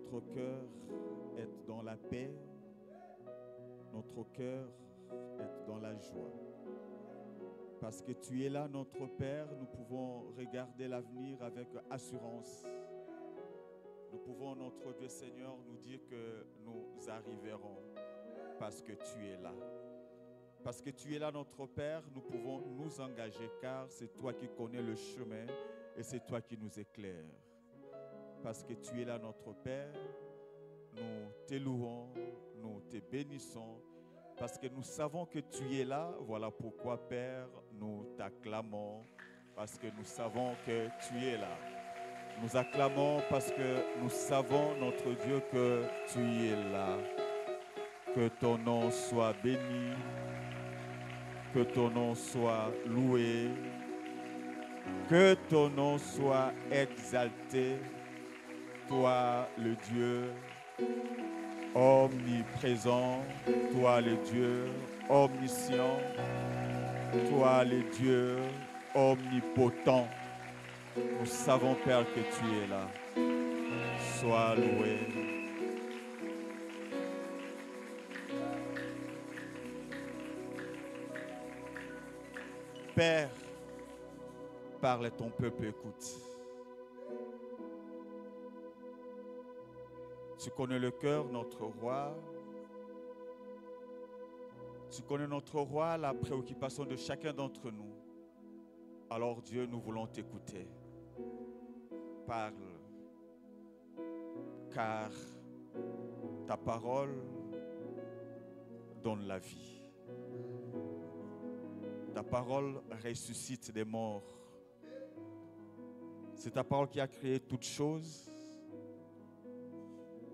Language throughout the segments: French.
notre cœur est dans la paix, notre cœur est dans la joie. Parce que tu es là, notre Père, nous pouvons regarder l'avenir avec assurance. Nous pouvons, notre Dieu Seigneur, nous dire que nous arriverons parce que tu es là. Parce que tu es là, notre Père, nous pouvons nous engager car c'est toi qui connais le chemin et c'est toi qui nous éclaires. Parce que tu es là, notre Père, nous te louons, nous te bénissons. Parce que nous savons que tu es là, voilà pourquoi, Père, nous t'acclamons. Parce que nous savons que tu es là. Nous acclamons parce que nous savons, notre Dieu, que tu es là. Que ton nom soit béni, que ton nom soit loué, que ton nom soit exalté. Toi, le Dieu omniprésent, toi, le Dieu omniscient, toi, le Dieu omnipotent. Nous savons, Père, que tu es là. Sois loué. Père, parle à ton peuple, écoute. Tu connais le cœur, notre roi. Tu connais notre roi, la préoccupation de chacun d'entre nous. Alors Dieu, nous voulons t'écouter. Parle, car ta parole donne la vie. Ta parole ressuscite des morts. C'est ta parole qui a créé toutes choses.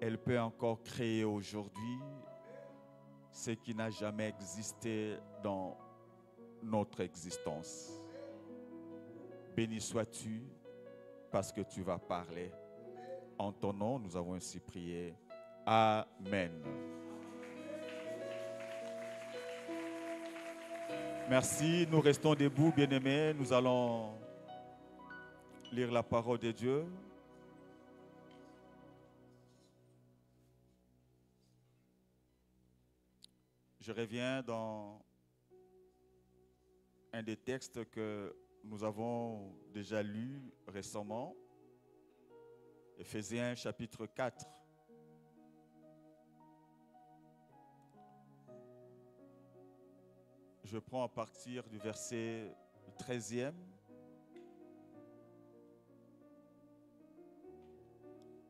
Elle peut encore créer aujourd'hui ce qui n'a jamais existé dans notre existence. Béni sois-tu parce que tu vas parler. En ton nom, nous avons ainsi prié. Amen. Merci, nous restons debout, bien-aimés. Nous allons lire la parole de Dieu. Je reviens dans un des textes que nous avons déjà lu récemment, Éphésiens chapitre 4. Je prends à partir du verset 13e.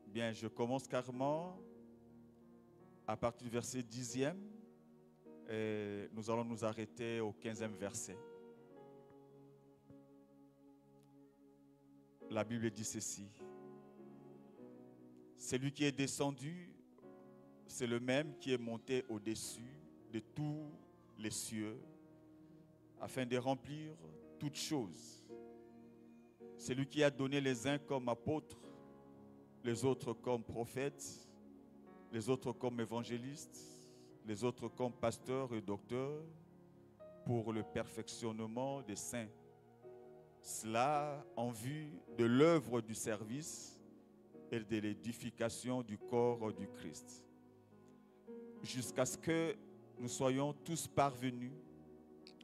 Bien, je commence carrément à partir du verset 10e et nous allons nous arrêter au 15e verset. La Bible dit ceci. Celui qui est descendu, c'est le même qui est monté au-dessus de tous les cieux, afin de remplir toutes choses. C'est lui qui a donné les uns comme apôtres, les autres comme prophètes, les autres comme évangélistes, les autres comme pasteurs et docteurs, pour le perfectionnement des saints. Cela en vue de l'œuvre du service et de l'édification du corps du Christ, jusqu'à ce que nous soyons tous parvenus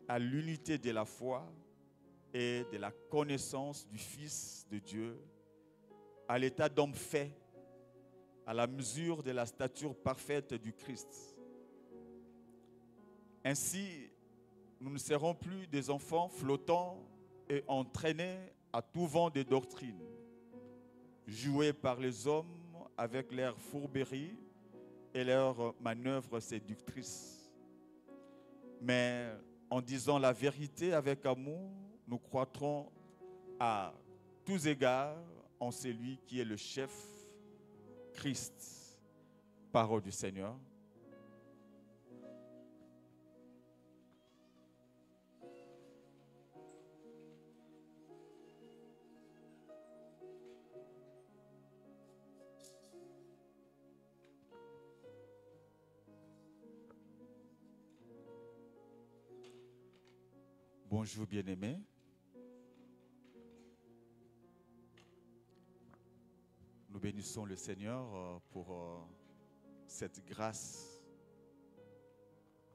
à l'unité de la foi et de la connaissance du Fils de Dieu, à l'état d'homme fait, à la mesure de la stature parfaite du Christ. Ainsi, nous ne serons plus des enfants flottants et entraînés à tout vent de doctrine, joués par les hommes avec leurs fourberies et leurs manœuvres séductrices. Mais en disant la vérité avec amour, nous croîtrons à tous égards en celui qui est le chef, Christ. Parole du Seigneur. Bonjour bien-aimés. Nous bénissons le Seigneur pour cette grâce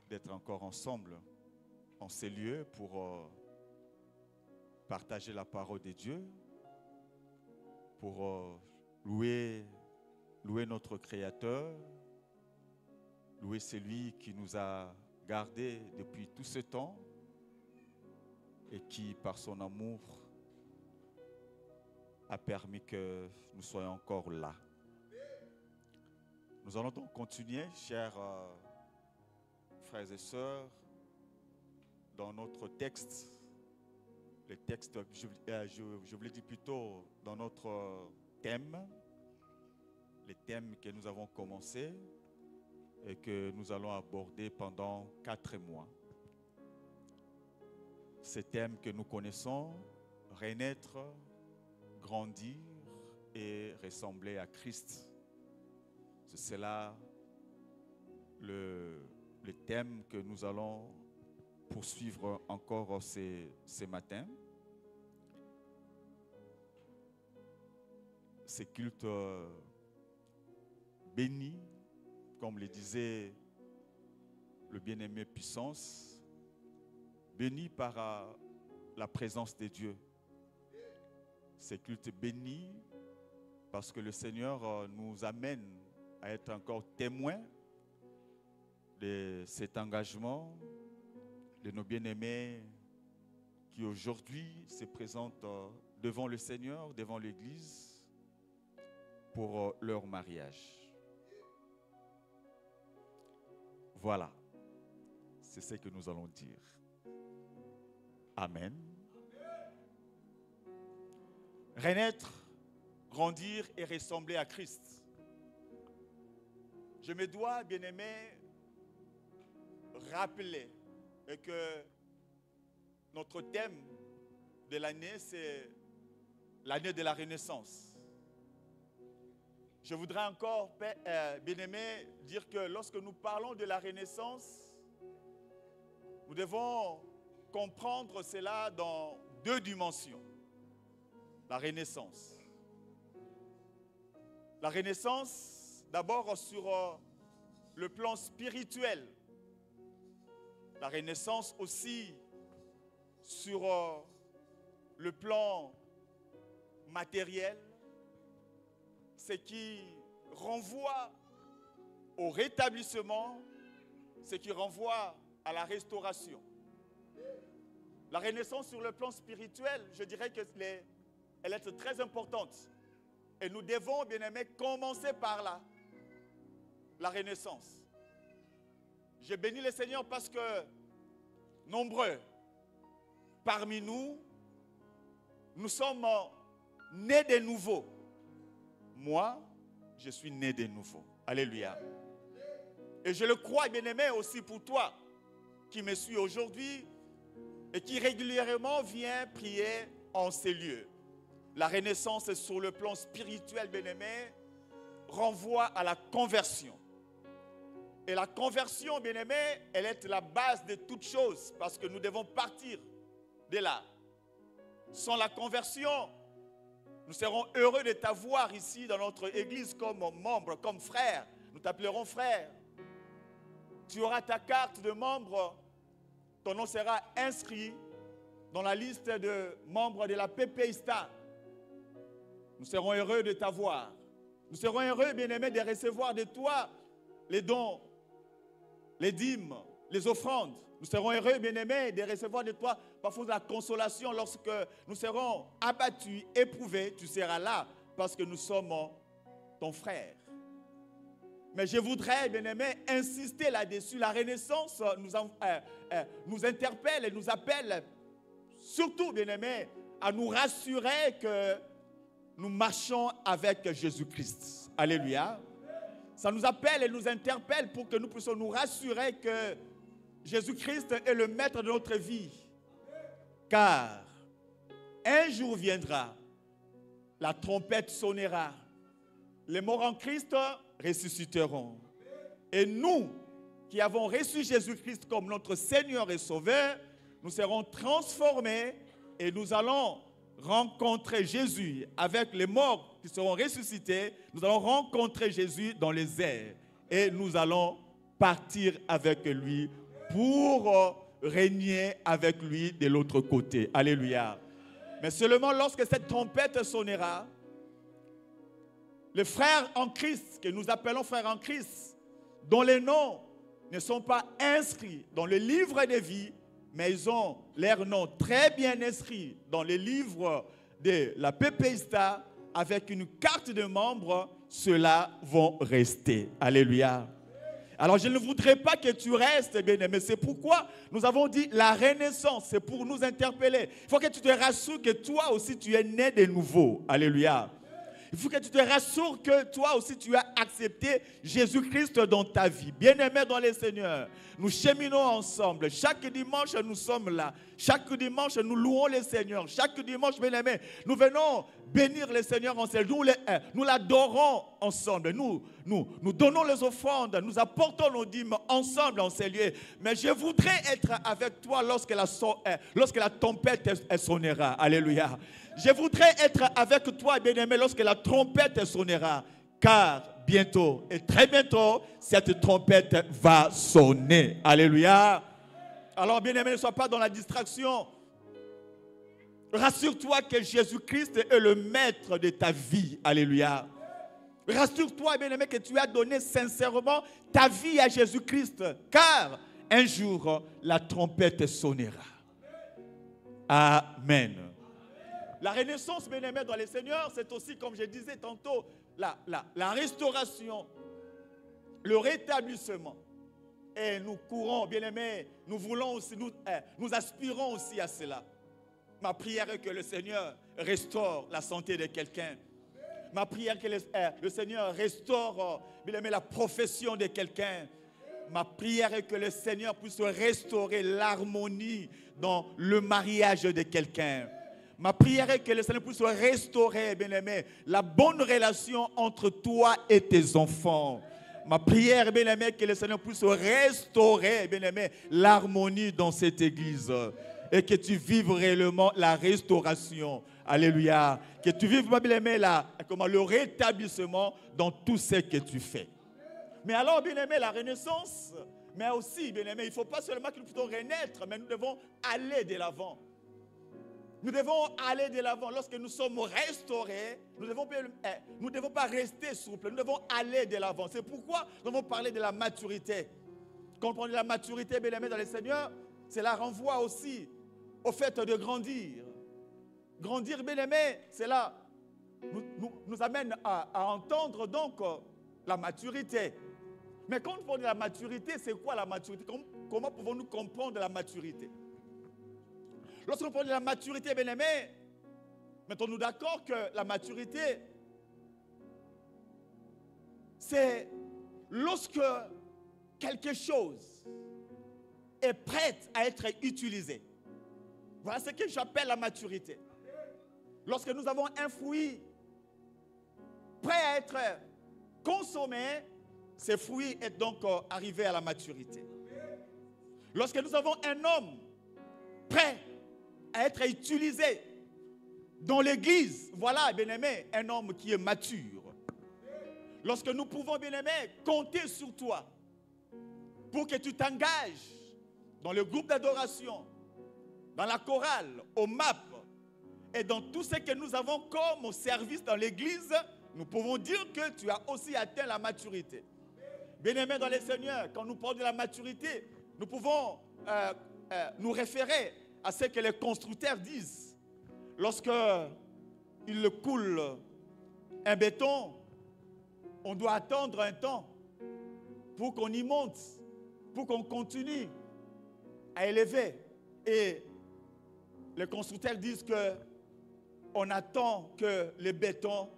d'être encore ensemble en ces lieux pour partager la parole de Dieu, pour louer notre Créateur, louer celui qui nous a gardés depuis tout ce temps et qui, par son amour, a permis que nous soyons encore là. Nous allons donc continuer, chers frères et sœurs, dans notre texte. Le texte, je vous l'ai dit plutôt, dans notre thème, les thèmes que nous avons commencé et que nous allons aborder pendant 4 mois. Ces thèmes que nous connaissons, renaître, grandir et ressembler à Christ. C'est là le thème que nous allons poursuivre encore ce matin. Ces cultes bénis, comme le disait le bien-aimé Puissance, bénis par la présence de Dieu. Ces cultes bénis parce que le Seigneur nous amène à être encore témoins de cet engagement de nos bien-aimés qui aujourd'hui se présentent devant le Seigneur, devant l'Église pour leur mariage. Voilà, c'est ce que nous allons dire. Amen. Renaître, grandir et ressembler à Christ. Je me dois, bien-aimé, rappeler que notre thème de l'année, c'est l'année de la Renaissance. Je voudrais encore, bien-aimé, dire que lorsque nous parlons de la Renaissance, nous devons comprendre cela dans 2 dimensions. La Renaissance. La Renaissance, d'abord sur le plan spirituel. La Renaissance aussi sur le plan matériel, ce qui renvoie au rétablissement, ce qui renvoie à la restauration. La Renaissance sur le plan spirituel, je dirais qu'elle est très importante. Et nous devons, bien aimés, commencer par là, la Renaissance. Je bénis le Seigneur parce que nombreux parmi nous, nous sommes nés de nouveau. Moi, je suis né de nouveau. Alléluia. Et je le crois, bien-aimé, aussi pour toi qui me suis aujourd'hui et qui régulièrement vient prier en ces lieux. La renaissance sur le plan spirituel, bien-aimé, renvoie à la conversion. Et la conversion, bien-aimé, elle est la base de toutes choses parce que nous devons partir de là. Sans la conversion, nous serons heureux de t'avoir ici dans notre église comme membre, comme frère. Nous t'appellerons frère. Tu auras ta carte de membre. Ton nom sera inscrit dans la liste de membres de la PPISTA. Nous serons heureux de t'avoir. Nous serons heureux, bien-aimés, de recevoir de toi les dons, les dîmes, les offrandes. Nous serons heureux, bien-aimés, de recevoir de toi parfois la consolation lorsque nous serons abattus, éprouvés. Tu seras là parce que nous sommes ton frère. Mais je voudrais, bien-aimés, insister là-dessus. La Renaissance nous interpelle et nous appelle, surtout, bien-aimés, à nous rassurer que nous marchons avec Jésus-Christ. Alléluia. Ça nous appelle et nous interpelle pour que nous puissions nous rassurer que Jésus-Christ est le maître de notre vie. Car un jour viendra, la trompette sonnera, les morts en Christ ressusciteront. Et nous, qui avons reçu Jésus-Christ comme notre Seigneur et Sauveur, nous serons transformés et nous allons rencontrer Jésus avec les morts qui seront ressuscités. Nous allons rencontrer Jésus dans les airs. Et nous allons partir avec lui pour régner avec lui de l'autre côté. Alléluia. Mais seulement lorsque cette trompette sonnera, les frères en Christ, que nous appelons frères en Christ, dont les noms ne sont pas inscrits dans le livre des vies, mais ils ont leurs noms très bien inscrits dans le livre de la PPISTA avec une carte de membre, ceux-là vont rester. Alléluia. Alors je ne voudrais pas que tu restes, bien-aimé. C'est pourquoi nous avons dit la renaissance, c'est pour nous interpeller. Il faut que tu te rassures que toi aussi tu es né de nouveau. Alléluia. Il faut que tu te rassures que toi aussi tu as accepté Jésus-Christ dans ta vie. Bien-aimé dans le Seigneur, nous cheminons ensemble. Chaque dimanche, nous sommes là. Chaque dimanche, nous louons le Seigneur. Chaque dimanche, bien-aimé, nous venons bénir le Seigneur ensemble. Nous l'adorons ensemble. Nous donnons les offrandes. Nous apportons nos dîmes ensemble en ces lieux. Mais je voudrais être avec toi lorsque la tempête sonnera. Alléluia. Je voudrais être avec toi, bien-aimé, lorsque la trompette sonnera. Car bientôt, et très bientôt, cette trompette va sonner. Alléluia. Alors, bien-aimé, ne sois pas dans la distraction. Rassure-toi que Jésus-Christ est le maître de ta vie. Alléluia. Rassure-toi, bien-aimé, que tu as donné sincèrement ta vie à Jésus-Christ. Car un jour, la trompette sonnera. Amen. La renaissance, bien-aimé, dans le Seigneur, c'est aussi, comme je disais tantôt, la restauration, le rétablissement. Et nous courons, bien-aimé, nous voulons aussi, nous aspirons aussi à cela. Ma prière est que le Seigneur restaure la santé de quelqu'un. Ma prière est que le Seigneur restaure, bien-aimé, la profession de quelqu'un. Ma prière est que le Seigneur puisse restaurer l'harmonie dans le mariage de quelqu'un. Ma prière est que le Seigneur puisse restaurer, bien-aimé, la bonne relation entre toi et tes enfants. Ma prière, bien-aimé, est que le Seigneur puisse restaurer, bien-aimé, l'harmonie dans cette église. Et que tu vives réellement la restauration. Alléluia. Que tu vives, bien-aimé, le rétablissement dans tout ce que tu fais. Mais alors, bien-aimé, la renaissance, mais aussi, bien-aimé, il ne faut pas seulement que nous puissions renaître, mais nous devons aller de l'avant. Nous devons aller de l'avant. Lorsque nous sommes restaurés, nous ne devons pas rester souples. Nous devons aller de l'avant. C'est pourquoi nous avons parlé de la maturité. Quand on parle de la maturité, bien-aimé, dans le Seigneur, cela renvoie aussi au fait de grandir. Grandir, bien-aimé, cela nous amène à entendre donc la maturité. Mais quand on parle de la maturité, c'est quoi la maturité? Comment pouvons-nous comprendre la maturité? Lorsqu'on parle de la maturité, bien-aimé, mettons-nous d'accord que la maturité, c'est lorsque quelque chose est prêt à être utilisé. Voilà ce que j'appelle la maturité. Lorsque nous avons un fruit prêt à être consommé, ce fruit est donc arrivé à la maturité. Lorsque nous avons un homme prêt à être utilisé dans l'église, voilà, bien-aimé, un homme qui est mature. Lorsque nous pouvons, bien-aimé, compter sur toi pour que tu t'engages dans le groupe d'adoration, dans la chorale, au MAP et dans tout ce que nous avons comme service dans l'église, nous pouvons dire que tu as aussi atteint la maturité. Bien-aimé dans le Seigneur, quand nous parlons de la maturité, nous pouvons nous référer à ce que les constructeurs disent. Lorsqu'ils coulent un béton, on doit attendre un temps pour qu'on y monte, pour qu'on continue à élever. Et les constructeurs disent qu'on attend que le béton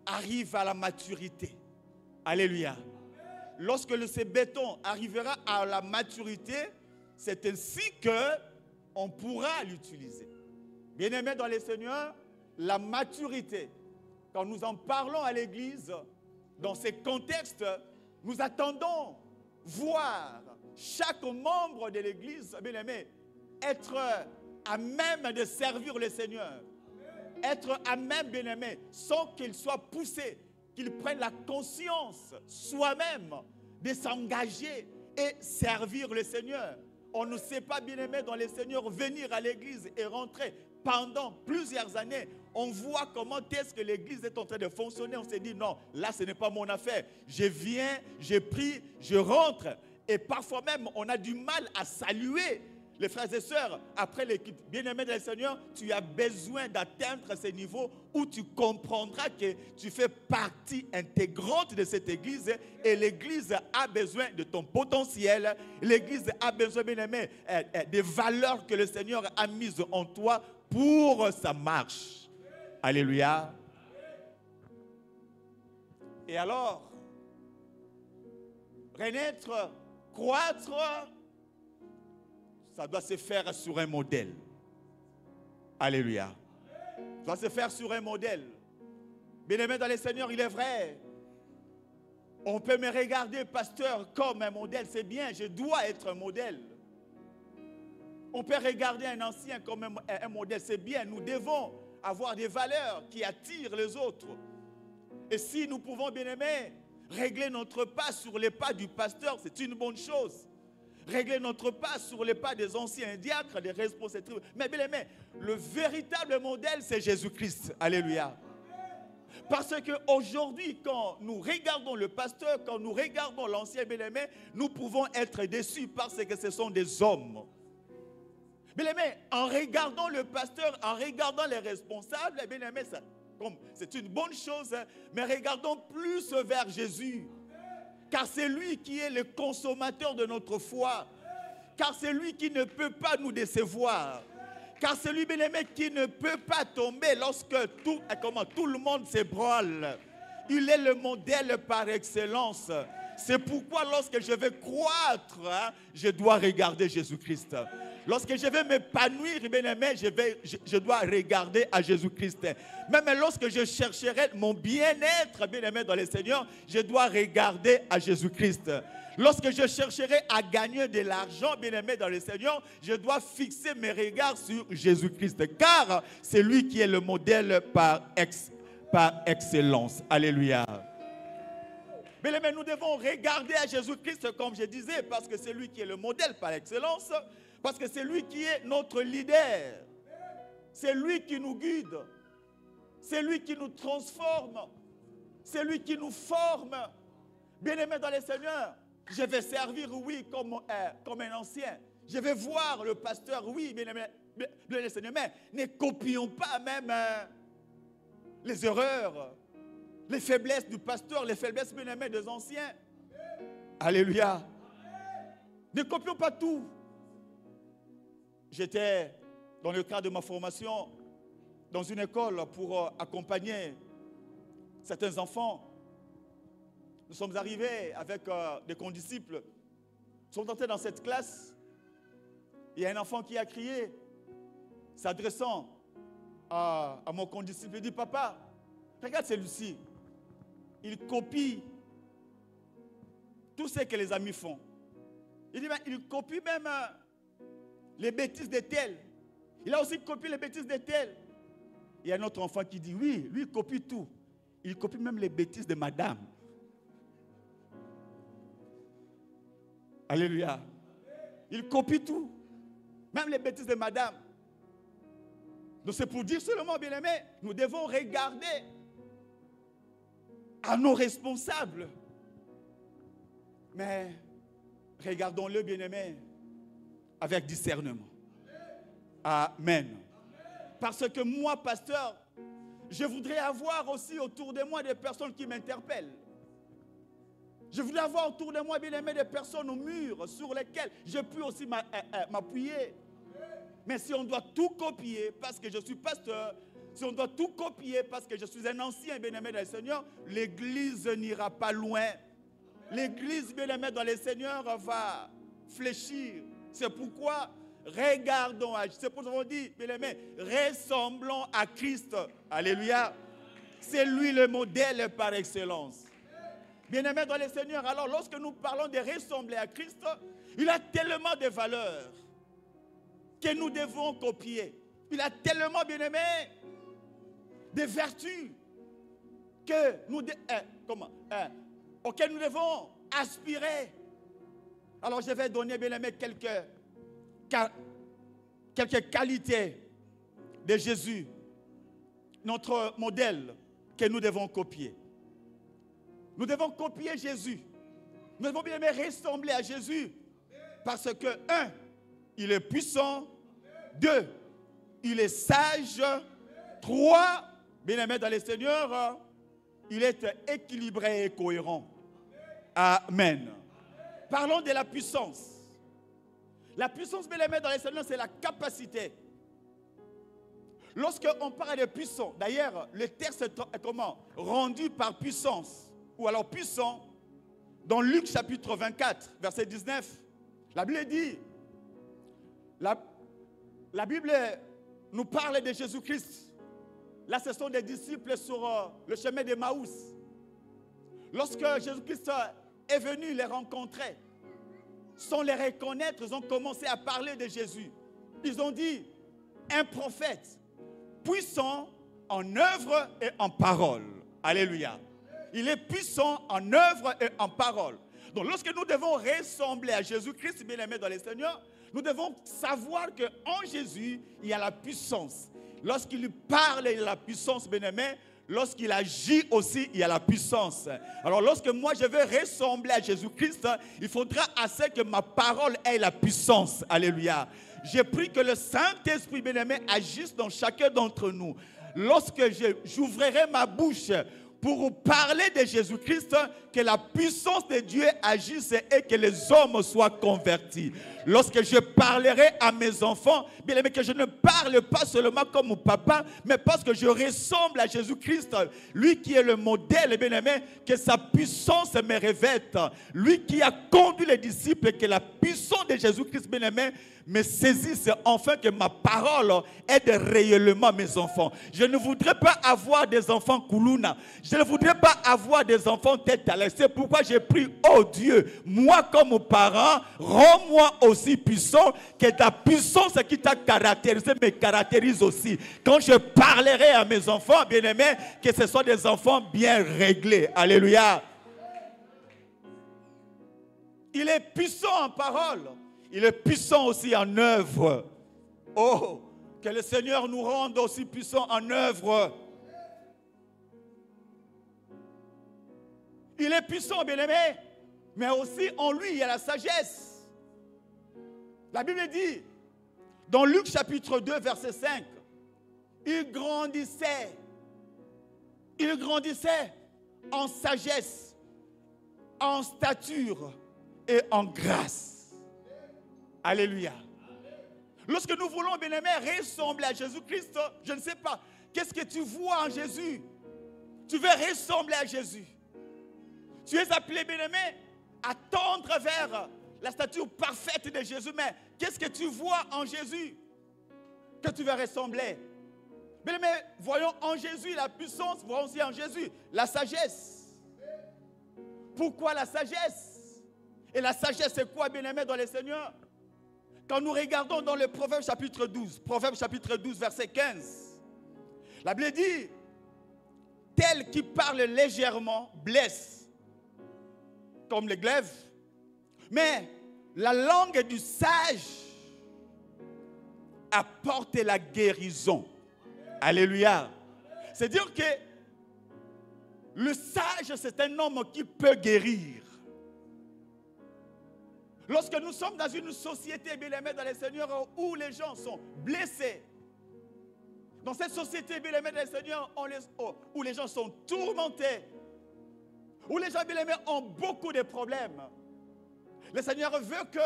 arrive à la maturité. Alléluia. Lorsque ce béton arrivera à la maturité, c'est ainsi qu'on pourra l'utiliser. Bien-aimés dans le Seigneur, la maturité, quand nous en parlons à l'église, dans ces contextes, nous attendons voir chaque membre de l'église, bien-aimé, être à même de servir le Seigneur, être à même, bien-aimé, sans qu'il soit poussé, qu'il prenne la conscience soi-même de s'engager et servir le Seigneur. On ne sait pas, bien-aimé, dans le Seigneur, venir à l'église et rentrer pendant plusieurs années. On voit comment est-ce que l'église est en train de fonctionner. On s'est dit, non, là, ce n'est pas mon affaire. Je viens, je prie, je rentre. Et parfois même, on a du mal à saluer les frères et sœurs après l'équipe. Bien-aimé dans le Seigneur, tu as besoin d'atteindre ce niveau où tu comprendras que tu fais partie intégrante de cette église et l'église a besoin de ton potentiel. L'église a besoin, bien-aimé, des valeurs que le Seigneur a mises en toi pour sa marche. Alléluia. Et alors, renaître, croître, ça doit se faire sur un modèle. Alléluia. Ça doit se faire sur un modèle. Bien-aimé dans le Seigneur, il est vrai. On peut me regarder, pasteur, comme un modèle. C'est bien, je dois être un modèle. On peut regarder un ancien comme un modèle. C'est bien, nous devons avoir des valeurs qui attirent les autres. Et si nous pouvons, bien-aimé, régler notre pas sur les pas du pasteur, c'est une bonne chose. Régler notre pas sur les pas des anciens diacres, des responsables. Mais bien aimé, le véritable modèle, c'est Jésus-Christ. Alléluia. Parce qu'aujourd'hui, quand nous regardons le pasteur, quand nous regardons l'ancien bien-aimé, nous pouvons être déçus parce que ce sont des hommes. Bien-aimé, en regardant le pasteur, en regardant les responsables, bien-aimé, c'est une bonne chose, mais regardons plus vers Jésus. Car c'est lui qui est le consommateur de notre foi. Car c'est lui qui ne peut pas nous décevoir. Car c'est lui, bien-aimé, qui ne peut pas tomber lorsque tout le monde s'ébranle. Il est le modèle par excellence. C'est pourquoi lorsque je vais croître, je dois regarder Jésus-Christ. Lorsque je vais m'épanouir, bien-aimé, je dois regarder à Jésus-Christ. Même lorsque je chercherai mon bien-être, bien-aimé, dans le Seigneur, je dois regarder à Jésus-Christ. Lorsque je chercherai à gagner de l'argent, bien-aimé, dans le Seigneur, je dois fixer mes regards sur Jésus-Christ. Car c'est lui qui est le modèle par excellence. Alléluia. Bien-aimé, nous devons regarder à Jésus-Christ, comme je disais, parce que c'est lui qui est le modèle par excellence. Parce que c'est lui qui est notre leader. C'est lui qui nous guide. C'est lui qui nous transforme. C'est lui qui nous forme. Bien-aimé dans le Seigneur, je vais servir, oui, comme un ancien. Je vais voir le pasteur, oui, bien-aimé dans le Seigneur. Mais ne copions pas même les erreurs, les faiblesses du pasteur, les faiblesses, bien-aimé, des anciens. Alléluia. Ne copions pas tout. J'étais, dans le cadre de ma formation, dans une école pour accompagner certains enfants. Nous sommes arrivés avec des condisciples. Nous sommes entrés dans cette classe. Il y a un enfant qui a crié, s'adressant à mon condisciple. Il dit, papa, regarde celui-ci. Il copie tout ce que les amis font. Il dit, mais il copie même les bêtises de tel. Il a aussi copié les bêtises de tel. Il y a un autre enfant qui dit, oui, lui il copie tout. Il copie même les bêtises de madame. Alléluia. Il copie tout. Même les bêtises de madame. Donc c'est pour dire seulement, bien-aimés, nous devons regarder à nos responsables. Mais regardons-le, bien-aimés, avec discernement. Amen. Parce que moi, pasteur, je voudrais avoir aussi autour de moi des personnes qui m'interpellent. Je voudrais avoir autour de moi, bien aimé, des personnes au mur sur lesquelles je peux aussi m'appuyer. Mais si on doit tout copier parce que je suis pasteur, si on doit tout copier parce que je suis un ancien bien-aimé dans le Seigneur, l'Église n'ira pas loin. L'Église bien-aimée dans le Seigneur va fléchir. C'est pourquoi regardons, c'est pour ça qu'on dit, bien-aimé, ressemblons à Christ. Alléluia. C'est lui le modèle par excellence. Bien-aimé dans le Seigneur, alors lorsque nous parlons de ressembler à Christ, il a tellement de valeurs que nous devons copier. Il a tellement, bien-aimé, des vertus que auxquelles nous devons aspirer. Alors je vais donner, bien aimé, quelques qualités de Jésus, notre modèle que nous devons copier. Nous devons copier Jésus. Nous devons bien aimé ressembler à Jésus parce que, 1, il est puissant. 2, il est sage. 3, bien aimé dans le Seigneur, il est équilibré et cohérent. Amen. Parlons de la puissance. La puissance, bien aimé dans le Seigneur, c'est la capacité. Lorsqu'on parle de puissance, d'ailleurs, le texte est comment? Rendu par puissance, ou alors puissant, dans Luc chapitre 24, verset 19. La Bible dit, la Bible nous parle de Jésus-Christ. Là, ce sont des disciples sur le chemin d'Emmaüs. Lorsque Jésus-Christ est venu les rencontrer, sans les reconnaître, ils ont commencé à parler de Jésus. Ils ont dit, un prophète puissant en œuvre et en parole. Alléluia. Il est puissant en œuvre et en parole. Donc, lorsque nous devons ressembler à Jésus-Christ, bien aimé dans les Seigneurs, nous devons savoir qu'en Jésus, il y a la puissance. Lorsqu'il parle, il y a la puissance, bien aimé. Lorsqu'il agit aussi, il y a la puissance. Alors, lorsque moi, je veux ressembler à Jésus-Christ, il faudra assez que ma parole ait la puissance. Alléluia. J'ai pris que le Saint-Esprit, bien aimé, agisse dans chacun d'entre nous. Lorsque j'ouvrirai ma bouche pour parler de Jésus-Christ, que la puissance de Dieu agisse et que les hommes soient convertis. Lorsque je parlerai à mes enfants, bien aimé, que je ne parle pas seulement comme mon papa, mais parce que je ressemble à Jésus-Christ, lui qui est le modèle, bien aimé, que sa puissance me revête. Lui qui a conduit les disciples, que la puissance de Jésus-Christ, bien aimé, me saisisse enfin que ma parole aide réellement mes enfants. Je ne voudrais pas avoir des enfants koulouna. Je ne voudrais pas avoir des enfants tête à l'air. C'est pourquoi j'ai pris, oh Dieu, moi comme parent, rends-moi aussi puissant que ta puissance qui t'a caractérisé me caractérise aussi. Quand je parlerai à mes enfants, bien-aimés, que ce soient des enfants bien réglés. Alléluia. Il est puissant en parole. Il est puissant aussi en œuvre. Oh, que le Seigneur nous rende aussi puissants en œuvre. Il est puissant, bien-aimé, mais aussi en lui, il y a la sagesse. La Bible dit, dans Luc chapitre 2, verset 5, il grandissait en sagesse, en stature et en grâce. Alléluia. Lorsque nous voulons, bien-aimé, ressembler à Jésus-Christ, je ne sais pas, qu'est-ce que tu vois en Jésus? Tu veux ressembler à Jésus. Tu es appelé, bien-aimé, à tendre vers la stature parfaite de Jésus. Mais qu'est-ce que tu vois en Jésus que tu veux ressembler? Bien-aimé, voyons en Jésus la puissance, voyons aussi en Jésus la sagesse. Pourquoi la sagesse? Et la sagesse, c'est quoi, bien-aimé, dans le Seigneur? Quand nous regardons dans le Proverbe chapitre 12, verset 15, la Bible dit, tel qui parle légèrement blesse, comme le glaive, mais la langue du sage apporte la guérison. Alléluia. C'est-à-dire que le sage, c'est un homme qui peut guérir. Lorsque nous sommes dans une société, bien-aimée dans le Seigneur, où les gens sont blessés, dans cette société, bien-aimée dans le Seigneur, où les gens sont tourmentés, où les gens, bien-aimés, ont beaucoup de problèmes, le Seigneur veut que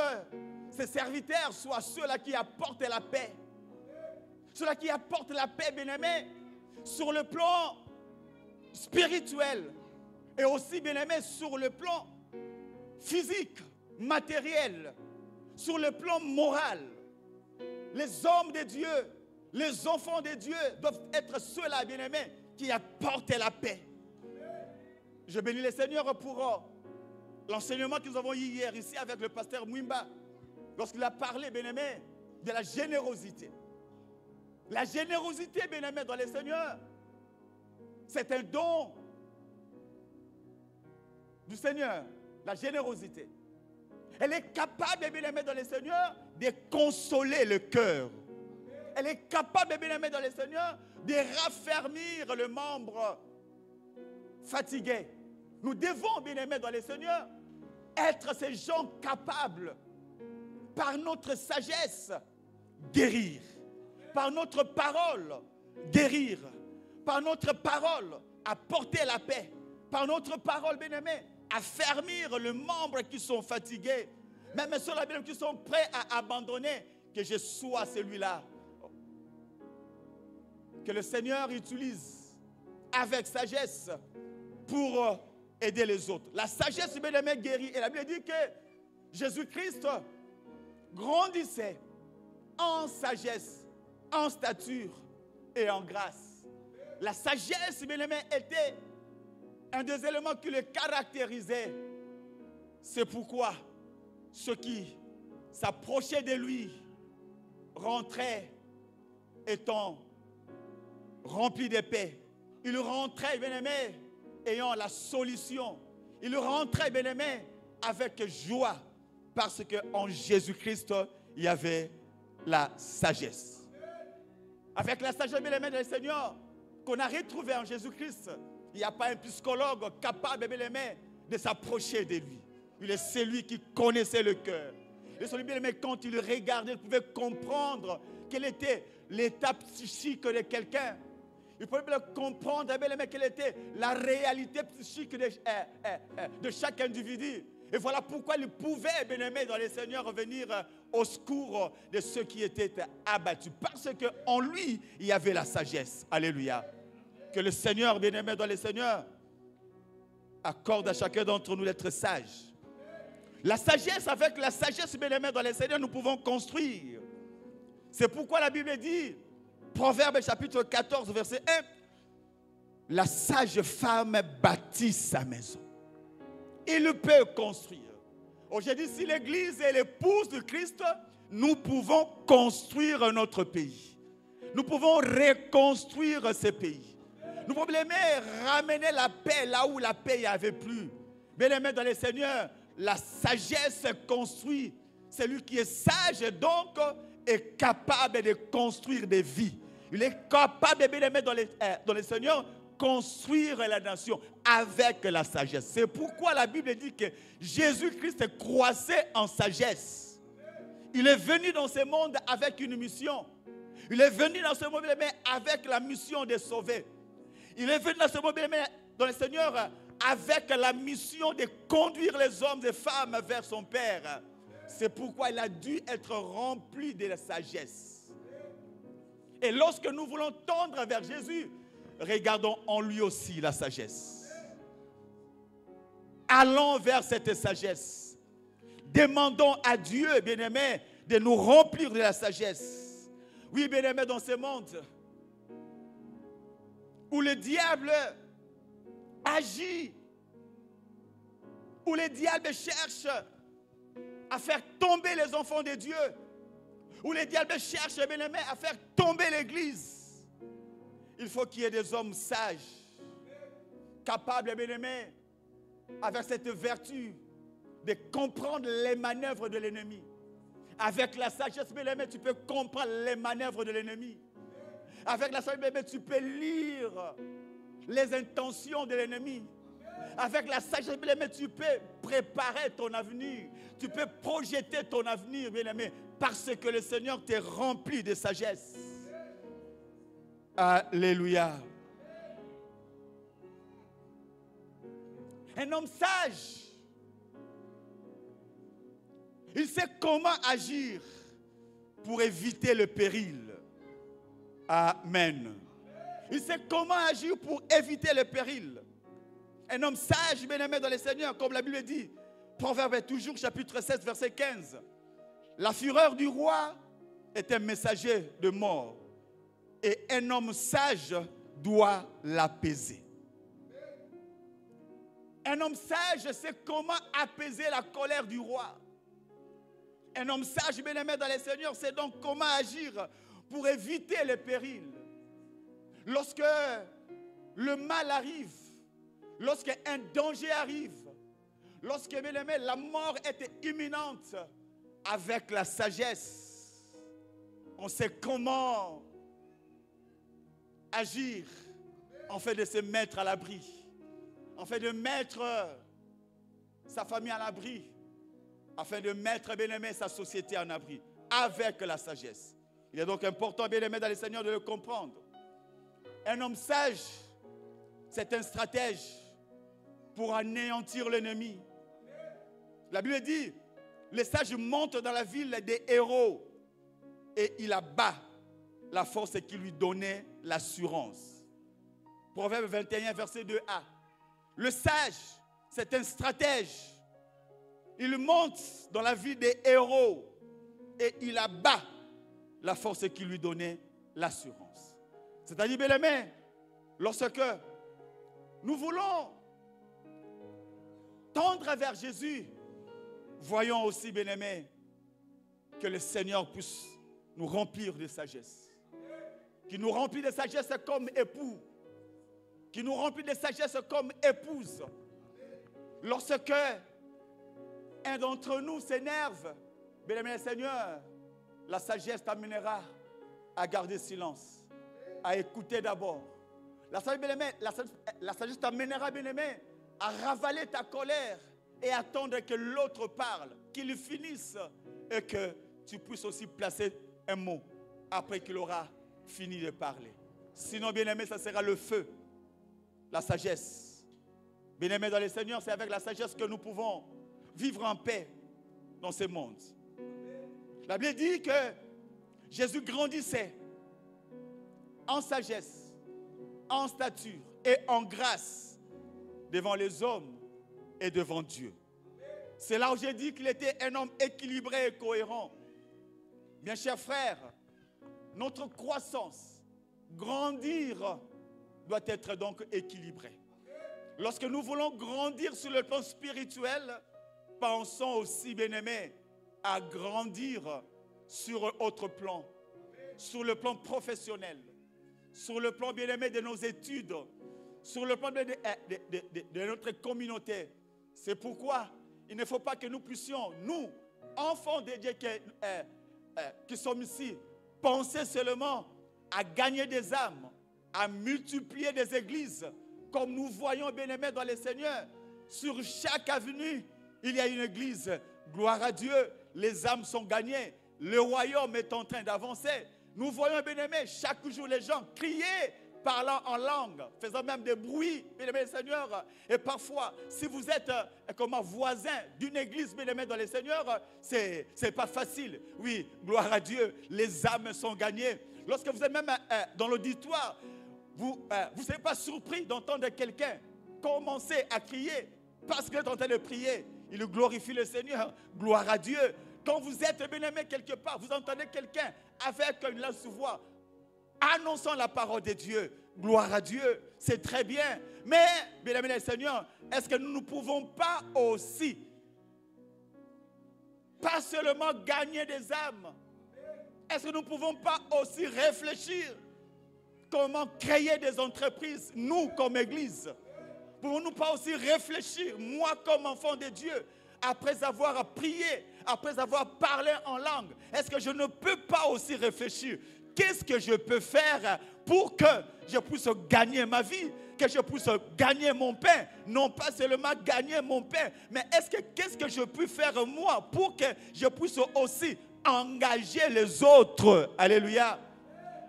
ses serviteurs soient ceux-là qui apportent la paix. Ceux-là qui apportent la paix, bien-aimés, sur le plan spirituel et aussi, bien-aimés, sur le plan physique, matériel, sur le plan moral. Les hommes de Dieu, les enfants de Dieu doivent être ceux-là, bien-aimés, qui apportent la paix. Je bénis le Seigneur pour l'enseignement que nous avons eu hier ici avec le pasteur Mwimba, lorsqu'il a parlé, bien-aimé, de la générosité. La générosité, bien-aimé, dans le Seigneur, C'est un don du Seigneur, la générosité. Elle est capable, bien aimé dans le Seigneur, de consoler le cœur. Elle est capable, bien aimé dans le Seigneur, de raffermir le membre fatigué. Nous devons, bien aimé dans le Seigneur, être ces gens capables, par notre sagesse, guérir. Par notre parole, guérir. Par notre parole, apporter la paix. Par notre parole, bien aimé, affermir les membres qui sont fatigués, même ceux qui sont prêts à abandonner, que je sois celui-là. Que le Seigneur utilise avec sagesse pour aider les autres. La sagesse, bien aimé, guérit. Et la Bible dit que Jésus-Christ grandissait en sagesse, en stature et en grâce. La sagesse, bien aimé, était un des éléments qui le caractérisait. C'est pourquoi ceux qui s'approchaient de lui rentraient étant remplis de paix. Ils rentraient, bien aimé, ayant la solution. Ils rentraient, bien aimé, avec joie. Parce qu'en Jésus-Christ, il y avait la sagesse. Avec la sagesse, bien aimé, du Seigneur, qu'on a retrouvée en Jésus-Christ, il n'y a pas un psychologue capable, bien aimé, de s'approcher de lui. Il est celui qui connaissait le cœur. Et celui, bien aimé, quand il regardait, il pouvait comprendre quel était l'état psychique de quelqu'un. Il pouvait comprendre, bien aimé, quelle était la réalité psychique de chaque individu. Et voilà pourquoi il pouvait, bien aimé, dans le Seigneur, venir au secours de ceux qui étaient abattus. Parce qu'en lui, il y avait la sagesse. Alléluia. Que le Seigneur, bien aimé, dans le Seigneur, accorde à chacun d'entre nous d'être sage. La sagesse, avec la sagesse, bien aimé, dans le Seigneur, nous pouvons construire. C'est pourquoi la Bible dit, Proverbe chapitre 14, verset 1, la sage femme bâtit sa maison. Il peut construire. Aujourd'hui, si l'Église est l'épouse de Christ, nous pouvons construire notre pays. Nous pouvons reconstruire ce pays. Nous pouvons ramener la paix là où la paix n'y avait plus. Bien-aimé dans le Seigneur, la sagesse construit. Celui qui est sage, donc, est capable de construire des vies. Il est capable, bien-aimé dans le Seigneur, construire la nation avec la sagesse. C'est pourquoi la Bible dit que Jésus-Christ croissait en sagesse. Il est venu dans ce monde avec une mission. Il est venu dans ce monde avec la mission de sauver. Il est venu dans ce monde dans le Seigneur avec la mission de conduire les hommes et femmes vers son Père. C'est pourquoi il a dû être rempli de la sagesse. Et lorsque nous voulons tendre vers Jésus, regardons en lui aussi la sagesse. Allons vers cette sagesse. Demandons à Dieu, bien-aimé, de nous remplir de la sagesse. Oui, bien-aimé, dans ce monde où le diable agit, où le diable cherche à faire tomber les enfants de Dieu, où le diable cherche, bien-aimé, à faire tomber l'Église, il faut qu'il y ait des hommes sages, capables, bien-aimés, avec cette vertu de comprendre les manœuvres de l'ennemi. Avec la sagesse, bien-aimé, tu peux comprendre les manœuvres de l'ennemi. Avec la sagesse, bien-aimé, tu peux lire les intentions de l'ennemi. Avec la sagesse, bien-aimé, tu peux préparer ton avenir. Tu peux projeter ton avenir, bien-aimé, parce que le Seigneur t'est rempli de sagesse. Alléluia. Un homme sage, il sait comment agir pour éviter le péril. Amen. Il sait comment agir pour éviter le péril. Un homme sage, bien-aimé dans le Seigneur, comme la Bible dit, Proverbe toujours, chapitre 16, verset 15. La fureur du roi est un messager de mort, et un homme sage doit l'apaiser. Un homme sage sait comment apaiser la colère du roi. Un homme sage, bien-aimé dans le Seigneur, sait donc comment agir pour éviter le péril. Lorsque le mal arrive, lorsqu'un danger arrive, lorsque, bien aimé, la mort était imminente, avec la sagesse, on sait comment agir, afin de se mettre à l'abri, afin de mettre sa famille à l'abri, afin de mettre, bien aimé, sa société en abri, avec la sagesse. Il est donc important, bien aimé, dans le Seigneur, de le comprendre. Un homme sage, c'est un stratège pour anéantir l'ennemi. La Bible dit, les sages montent dans la ville des héros et il abat la force qui lui donnait l'assurance. Proverbe 21, verset 2a. Le sage, c'est un stratège. Il monte dans la ville des héros et il abat la force qui lui donnait l'assurance. C'est-à-dire, bien aimé, lorsque nous voulons tendre vers Jésus, voyons aussi, bien aimé, que le Seigneur puisse nous remplir de sagesse. Qu'il nous remplit de sagesse comme époux. Qu'il nous remplit de sagesse comme épouse. Lorsque un d'entre nous s'énerve, bien aimé le Seigneur, la sagesse t'amènera à garder silence, à écouter d'abord. La sagesse t'amènera, bien aimé, à ravaler ta colère et attendre que l'autre parle, qu'il finisse et que tu puisses aussi placer un mot après qu'il aura fini de parler. Sinon, bien aimé, ça sera le feu, la sagesse. Bien aimé dans le Seigneur, c'est avec la sagesse que nous pouvons vivre en paix dans ce monde. La Bible dit que Jésus grandissait en sagesse, en stature et en grâce devant les hommes et devant Dieu. C'est là où j'ai dit qu'il était un homme équilibré et cohérent. Bien chers frères, notre croissance, grandir, doit être donc équilibrée. Lorsque nous voulons grandir sur le plan spirituel, pensons aussi, bien-aimés, à grandir sur autre plan, sur le plan professionnel, sur le plan, bien-aimé, de nos études, sur le plan de notre communauté. C'est pourquoi il ne faut pas que nous puissions, nous, enfants de Dieu qui sommes ici, penser seulement à gagner des âmes, à multiplier des églises, comme nous voyons, bien-aimés, dans le Seigneur. Sur chaque avenue, il y a une église. Gloire à Dieu, les âmes sont gagnées. Le royaume est en train d'avancer. Nous voyons, bien-aimés, chaque jour les gens crier, parlant en langue, faisant même des bruits, bien-aimés, Seigneur. Et parfois, si vous êtes comme un voisin d'une église, bien-aimés, dans le Seigneur, c'est pas facile. Oui, gloire à Dieu, les âmes sont gagnées. Lorsque vous êtes même dans l'auditoire, vous ne serez pas surpris d'entendre quelqu'un commencer à crier parce qu'il est en train de prier. Il glorifie le Seigneur. Gloire à Dieu. Quand vous êtes bien-aimé quelque part, vous entendez quelqu'un avec une langue sous voix annonçant la parole de Dieu. Gloire à Dieu. C'est très bien. Mais, bien-aimé le Seigneur, est-ce que nous ne pouvons pas aussi, pas seulement gagner des âmes, est-ce que nous ne pouvons pas aussi réfléchir comment créer des entreprises, nous comme Église? Pouvons-nous pas aussi réfléchir, moi comme enfant de Dieu, après avoir prié, après avoir parlé en langue, est-ce que je ne peux pas aussi réfléchir? Qu'est-ce que je peux faire pour que je puisse gagner ma vie, que je puisse gagner mon pain? Non pas seulement gagner mon pain, mais qu'est-ce que je peux faire moi pour que je puisse aussi engager les autres? Alléluia.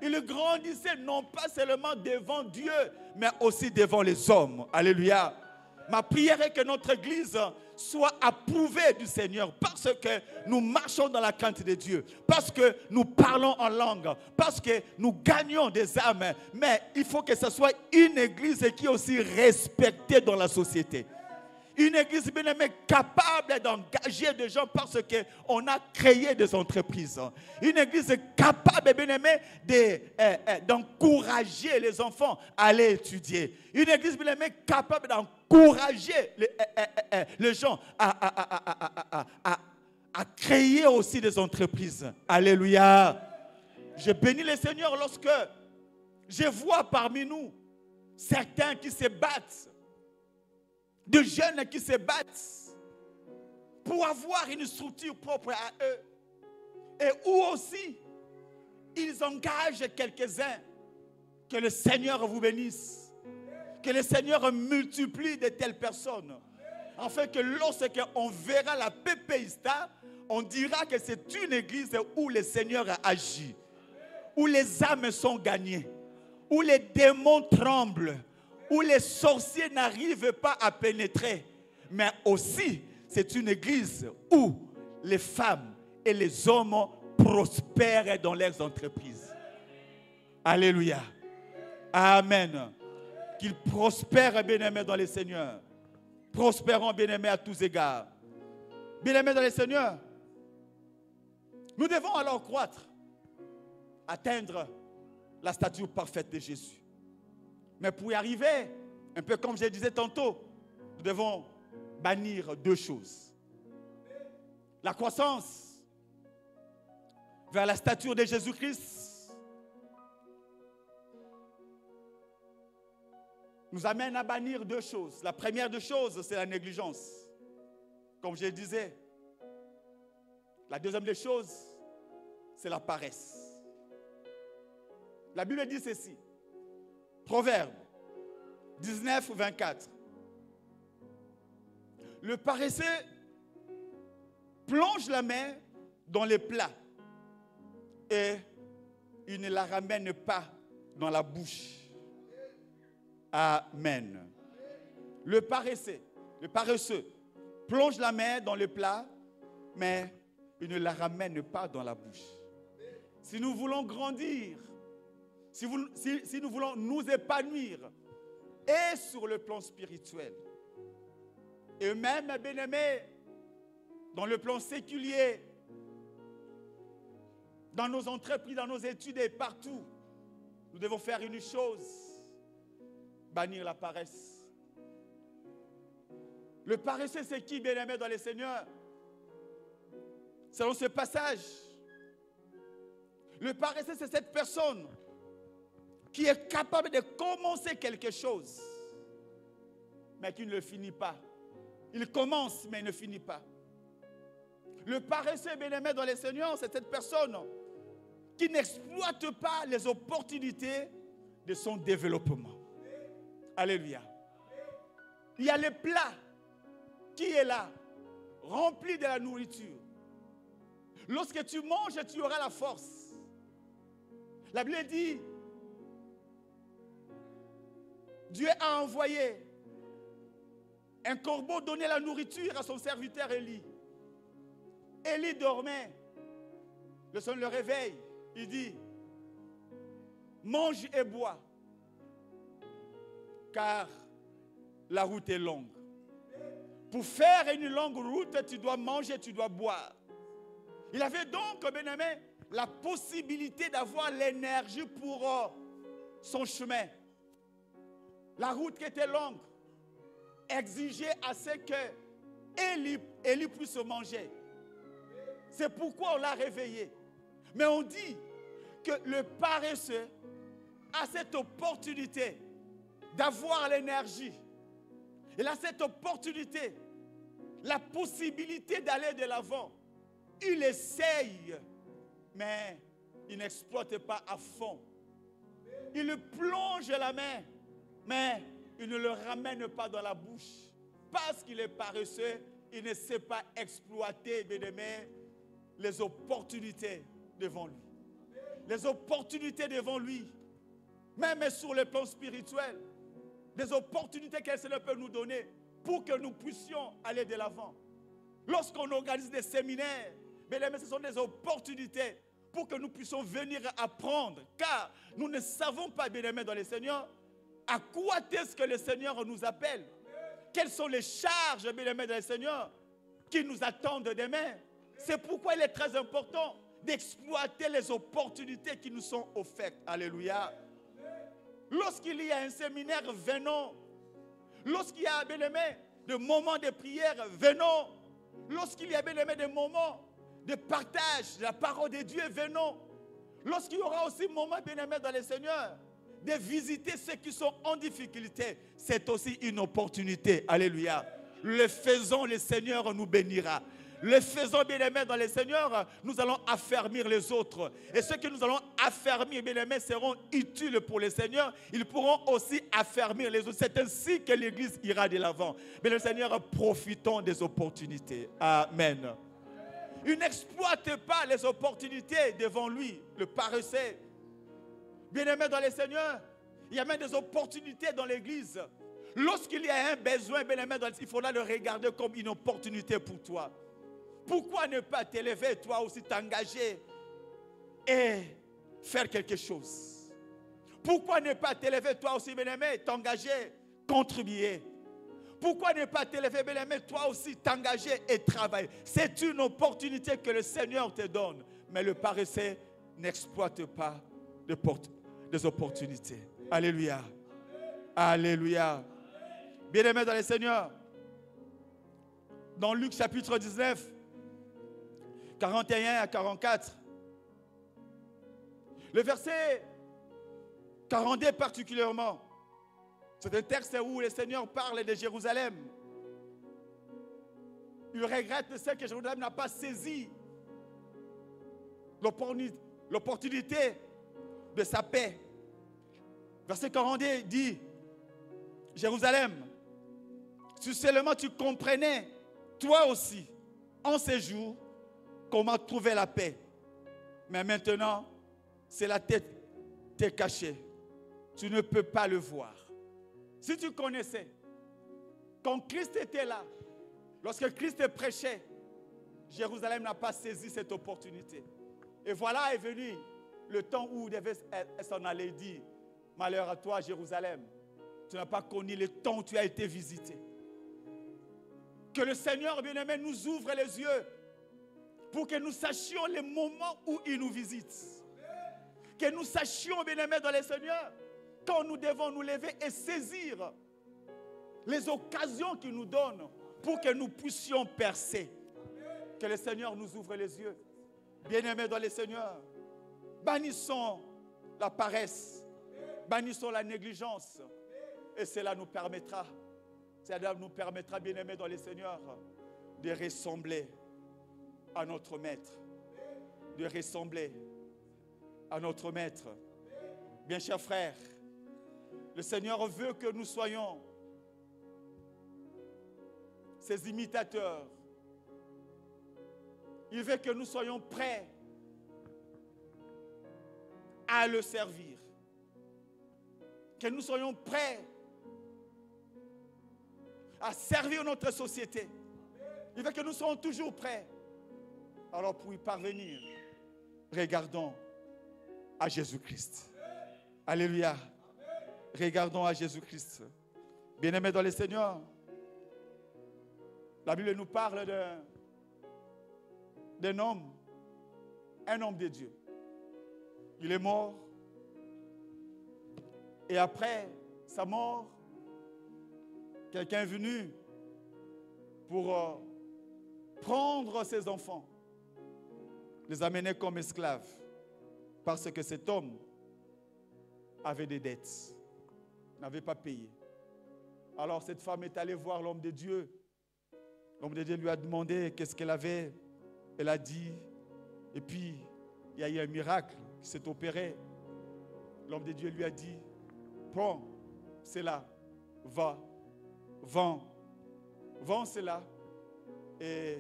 Il grandissait non pas seulement devant Dieu, mais aussi devant les hommes. Alléluia. Ma prière est que notre église soit approuvée du Seigneur parce que nous marchons dans la crainte de Dieu, parce que nous parlons en langue, parce que nous gagnons des âmes. Mais il faut que ce soit une église qui est aussi respectée dans la société. Une église, bien aimée, capable d'engager des gens parce qu'on a créé des entreprises. Une église capable, bien aimée, d'encourager les enfants à aller étudier. Une église, bien aimée, capable d'encourager les gens à créer aussi des entreprises. Alléluia. Je bénis le Seigneur lorsque je vois parmi nous certains qui se battent, de jeunes qui se battent pour avoir une structure propre à eux. Et où aussi, ils engagent quelques-uns. Que le Seigneur vous bénisse. Que le Seigneur multiplie de telles personnes. Afin que lorsqu'on verra la PPISTA, on dira que c'est une église où le Seigneur a agi. Où les âmes sont gagnées. Où les démons tremblent. Où les sorciers n'arrivent pas à pénétrer. Mais aussi, c'est une église où les femmes et les hommes prospèrent dans leurs entreprises. Alléluia. Amen. Qu'ils prospèrent, bien-aimés, dans le Seigneur. Prospérons, bien-aimés, à tous égards. Bien-aimés dans le Seigneur, nous devons alors croître, atteindre la stature parfaite de Jésus. Mais pour y arriver, un peu comme je disais tantôt, nous devons bannir deux choses. La croissance vers la stature de Jésus-Christ nous amène à bannir deux choses. La première des choses, c'est la négligence. Comme je le disais. La deuxième des choses, c'est la paresse. La Bible dit ceci. Proverbe 19, 24. Le paresseux plonge la main dans les plats et il ne la ramène pas dans la bouche. Amen. Le paresseux plonge la main dans le plat, mais il ne la ramène pas dans la bouche. Si nous voulons grandir, si nous voulons nous épanouir, et sur le plan spirituel, et même, bien-aimés, dans le plan séculier, dans nos entreprises, dans nos études et partout, nous devons faire une chose: bannir la paresse. Le paresseux, c'est qui, bien-aimé dans le Seigneur? Selon ce passage, le paresseux, c'est cette personne qui est capable de commencer quelque chose, mais qui ne le finit pas. Il commence, mais il ne finit pas. Le paresseux, bien-aimé dans le Seigneur, c'est cette personne qui n'exploite pas les opportunités de son développement. Alléluia. Il y a le plat qui est là, rempli de la nourriture. Lorsque tu manges, tu auras la force. La Bible dit, Dieu a envoyé un corbeau donner la nourriture à son serviteur Élie. Élie dormait. Le Seigneur le réveille. Il dit, mange et bois, car la route est longue. Pour faire une longue route, tu dois manger, tu dois boire. Il avait donc, bien-aimé, la possibilité d'avoir l'énergie pour son chemin. La route qui était longue exigeait à ce que Élie puisse manger. C'est pourquoi on l'a réveillé. Mais on dit que le paresseux a cette opportunité d'avoir l'énergie. Il a cette opportunité, la possibilité d'aller de l'avant. Il essaye, mais il n'exploite pas à fond. Il plonge la main, mais il ne le ramène pas dans la bouche. Parce qu'il est paresseux, il ne sait pas exploiter, bien-aimé, les opportunités devant lui. Les opportunités devant lui, même sur le plan spirituel. Des opportunités qu'elle peut nous donner pour que nous puissions aller de l'avant. Lorsqu'on organise des séminaires, bien-aimés, ce sont des opportunités pour que nous puissions venir apprendre. Car nous ne savons pas, bien-aimés dans le Seigneur, à quoi est-ce que le Seigneur nous appelle. Quelles sont les charges, bien-aimés dans le Seigneur, qui nous attendent demain. C'est pourquoi il est très important d'exploiter les opportunités qui nous sont offertes. Alléluia. Lorsqu'il y a un séminaire, venons. Lorsqu'il y a, bien-aimé, des moments de prière, venons. Lorsqu'il y a, bien-aimé, des moments de partage de la parole de Dieu, venons. Lorsqu'il y aura aussi un moment, bien-aimé, dans le Seigneur, de visiter ceux qui sont en difficulté, c'est aussi une opportunité. Alléluia. Le faisons, le Seigneur nous bénira. Le faisons, bien-aimés, dans le Seigneur, nous allons affermir les autres. Et ceux que nous allons affermir, bien-aimés, seront utiles pour le Seigneur. Ils pourront aussi affermir les autres. C'est ainsi que l'Église ira de l'avant. Mais le Seigneur, profitons des opportunités. Amen. Il n'exploite pas les opportunités devant lui, le paresseux. Bien-aimés dans le Seigneur, il y a même des opportunités dans l'Église. Lorsqu'il y a un besoin, bien-aimés, il faudra le regarder comme une opportunité pour toi. Pourquoi ne pas t'élever, toi aussi t'engager et faire quelque chose? Pourquoi ne pas t'élever, toi aussi, bien-aimé, t'engager, contribuer? Pourquoi ne pas t'élever, bien-aimé, toi aussi t'engager et travailler? C'est une opportunité que le Seigneur te donne. Mais le paresseux n'exploite pas des opportunités. Alléluia. Alléluia. Bien-aimé dans le Seigneur, dans Luc chapitre 19, 41 à 44, le verset 42 particulièrement, c'est un texte où le Seigneur parle de Jérusalem. Il regrette ce que Jérusalem n'a pas saisi, l'opportunité de sa paix. Verset 42 dit, Jérusalem, si seulement tu comprenais, toi aussi, en ces jours, comment trouver la paix. Mais maintenant, c'est la tête t'est cachée. Tu ne peux pas le voir. Si tu connaissais, quand Christ était là, lorsque Christ prêchait, Jérusalem n'a pas saisi cette opportunité. Et voilà est venu le temps où il devait s'en aller dire, malheur à toi, Jérusalem, tu n'as pas connu le temps où tu as été visité. Que le Seigneur, bien-aimé, nous ouvre les yeux pour que nous sachions les moments où il nous visite. Que nous sachions, bien-aimé, dans le Seigneur, quand nous devons nous lever et saisir les occasions qu'il nous donne pour que nous puissions percer. Que le Seigneur nous ouvre les yeux. Bien-aimés dans le Seigneur, bannissons la paresse, bannissons la négligence. Et cela nous permettra, bien-aimés dans le Seigneur, de ressembler à notre Maître. De ressembler à notre Maître. Bien chers frères, le Seigneur veut que nous soyons ses imitateurs. Il veut que nous soyons prêts à le servir. Que nous soyons prêts à servir notre société. Il veut que nous soyons toujours prêts. Alors pour y parvenir, regardons à Jésus-Christ. Alléluia. Regardons à Jésus-Christ. Bien-aimés dans le Seigneur, la Bible nous parle d'un homme, un homme de Dieu. Il est mort. Et après sa mort, quelqu'un est venu pour prendre ses enfants, les amener comme esclaves, parce que cet homme avait des dettes, n'avait pas payé. Alors cette femme est allée voir l'homme de Dieu. L'homme de Dieu lui a demandé qu'est-ce qu'elle avait. Elle a dit, et puis il y a eu un miracle qui s'est opéré. L'homme de Dieu lui a dit, prends cela, va, vends cela et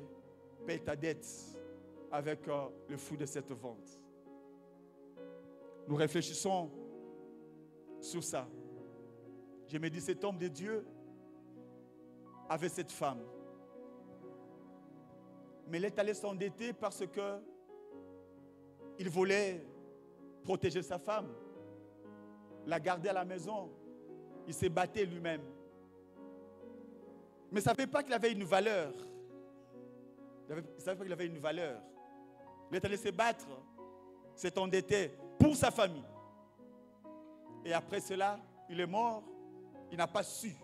paye ta dette avec le fruit de cette vente. Nous réfléchissons sur ça. Je me dis, cet homme de Dieu avait cette femme. Mais il est allé s'endetter parce que il voulait protéger sa femme, la garder à la maison. Il s'est battu lui-même. Mais il ne savait pas qu'il avait une valeur. Il ne savait pas qu'il avait une valeur. Il est allé se battre, s'est endetté pour sa famille. Et après cela, il est mort. Il n'a pas su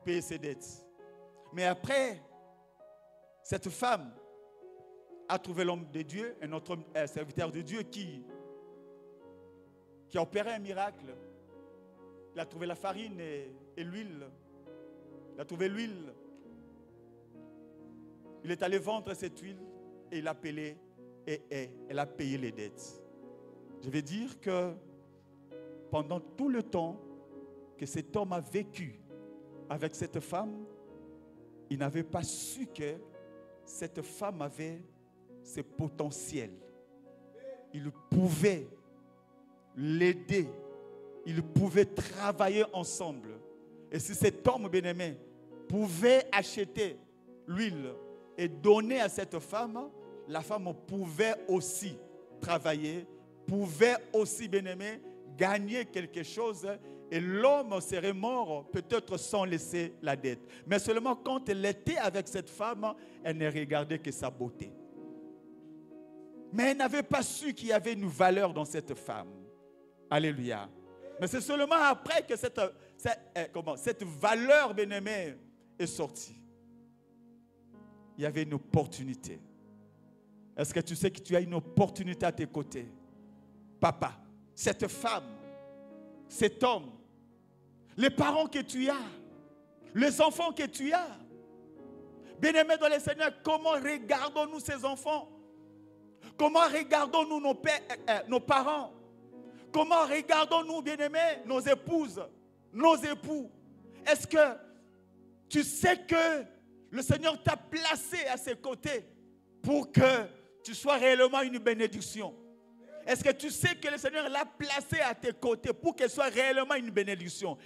payer ses dettes. Mais après, cette femme a trouvé l'homme de Dieu, un autre serviteur de Dieu qui a opéré un miracle. Il a trouvé la farine et l'huile. Il a trouvé l'huile. Il est allé vendre cette huile et il a payé, elle a payé les dettes. Je vais dire que pendant tout le temps que cet homme a vécu avec cette femme, il n'avait pas su que cette femme avait ce potentiel. Il pouvait l'aider. Il pouvait travailler ensemble. Et si cet homme bien-aimé pouvait acheter l'huile et donner à cette femme, la femme pouvait aussi travailler, pouvait aussi, bien-aimé, gagner quelque chose et l'homme serait mort peut-être sans laisser la dette. Mais seulement quand elle était avec cette femme, elle ne regardait que sa beauté. Mais elle n'avait pas su qu'il y avait une valeur dans cette femme. Alléluia. Mais c'est seulement après que cette valeur, bien-aimée, est sortie. Il y avait une opportunité. Est-ce que tu sais que tu as une opportunité à tes côtés? Papa, cette femme, cet homme, les parents que tu as, les enfants que tu as. Bien-aimés dans le Seigneur, comment regardons-nous ces enfants? Comment regardons-nous nos parents? Comment regardons-nous, bien-aimés, nos épouses, nos époux? Est-ce que tu sais que le Seigneur t'a placé à ses côtés pour que tu sois réellement une bénédiction? Est-ce que tu sais que le Seigneur l'a placé à tes côtés pour qu'elle soit réellement une bénédiction?